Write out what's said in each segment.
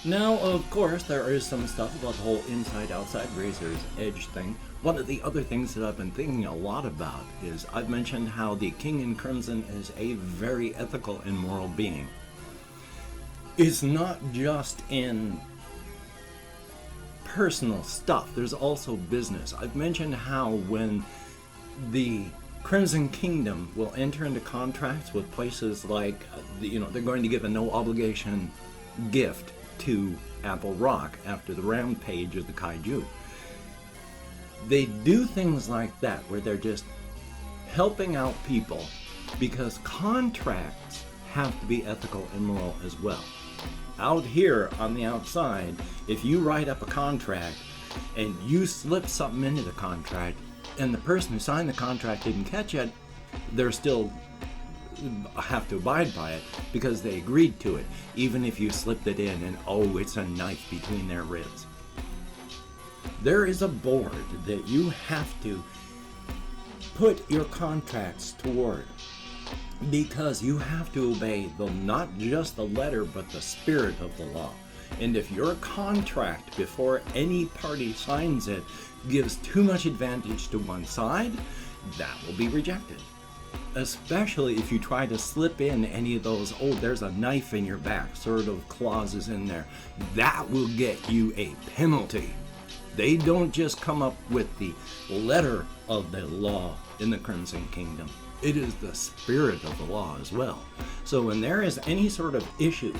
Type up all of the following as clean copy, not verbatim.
Now, of course, there is some stuff about the whole inside-outside razor's edge thing. One of the other things that I've been thinking a lot about is I've mentioned how the King in Crimson is a very ethical and moral being. It's not just in personal stuff, there's also business. I've mentioned how when the Crimson Kingdom will enter into contracts with places like, they're going to give a no obligation gift to Apple Rock after the rampage of the kaiju. They do things like that where they're just helping out people because contracts have to be ethical and moral as well. Out here on the outside, if you write up a contract and you slip something into the contract and the person who signed the contract didn't catch it, they're still have to abide by it because they agreed to it, even if you slipped it in and it's a knife between their ribs. There is a board that you have to put your contracts toward because you have to obey not just the letter but the spirit of the law. And if your contract before any party signs it gives too much advantage to one side, that will be rejected. Especially if you try to slip in any of those, there's a knife in your back sort of clauses in there. That will get you a penalty. They don't just come up with the letter of the law in the Crimson Kingdom. It is the spirit of the law as well. So when there is any sort of issue,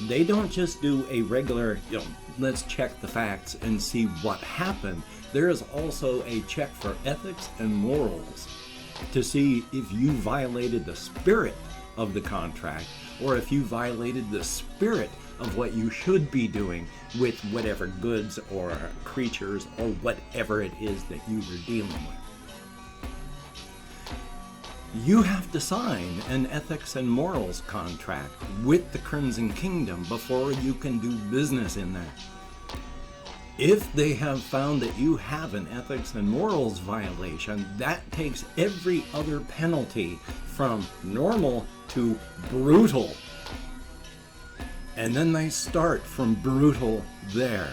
they don't just do a regular, let's check the facts and see what happened. There is also a check for ethics and morals to see if you violated the spirit of the contract or if you violated the spirit of what you should be doing with whatever goods or creatures or whatever it is that you were dealing with. You have to sign an ethics and morals contract with the Crimson Kingdom before you can do business in there. If they have found that you have an ethics and morals violation, that takes every other penalty from normal to brutal. And then they start from brutal there.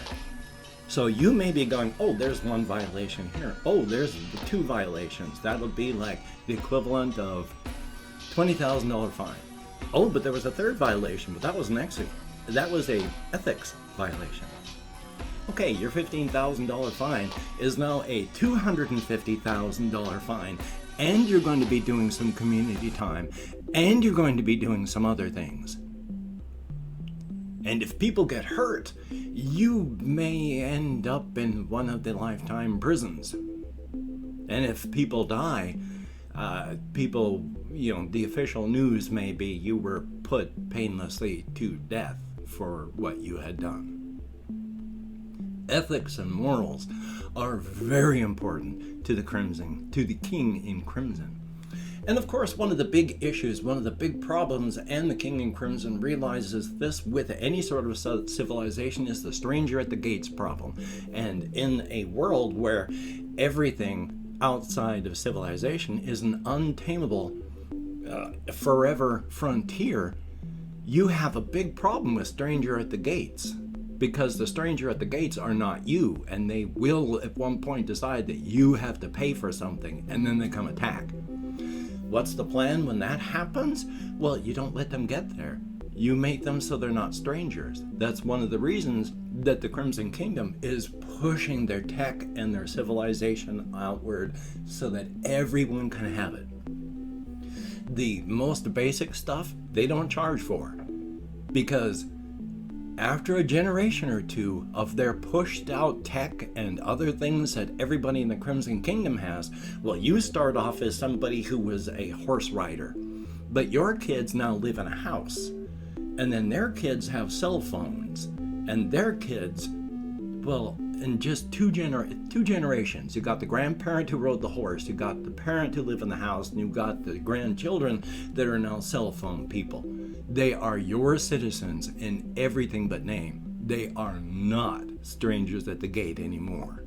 So you may be going, there's one violation here. There's two violations. That'll be like the equivalent of $20,000 fine. But there was a third violation, but that was a ethics violation. Okay, your $15,000 fine is now a $250,000 fine, and you're going to be doing some community time, and you're going to be doing some other things. And if people get hurt, you may end up in one of the lifetime prisons. And if people die, the official news may be you were put painlessly to death for what you had done. Ethics and morals are very important to the King in Crimson. And of course, one of the big issues, one of the big problems, and the King in Crimson realizes this with any sort of civilization, is the stranger at the gates problem. And in a world where everything outside of civilization is an untamable, forever frontier, you have a big problem with stranger at the gates. Because the stranger at the gates are not you, and they will at one point decide that you have to pay for something, and then they come attack. What's the plan when that happens? Well, you don't let them get there. You make them so they're not strangers. That's one of the reasons that the Crimson Kingdom is pushing their tech and their civilization outward so that everyone can have it. The most basic stuff, they don't charge for, because after a generation or two of their pushed out tech and other things that everybody in the Crimson Kingdom has, you start off as somebody who was a horse rider, but your kids now live in a house, and then their kids have cell phones, and their kids, in just two generations, you got the grandparent who rode the horse, you got the parent who lived in the house, and you got the grandchildren that are now cell phone people. They are your citizens in everything but name. They are not strangers at the gate anymore.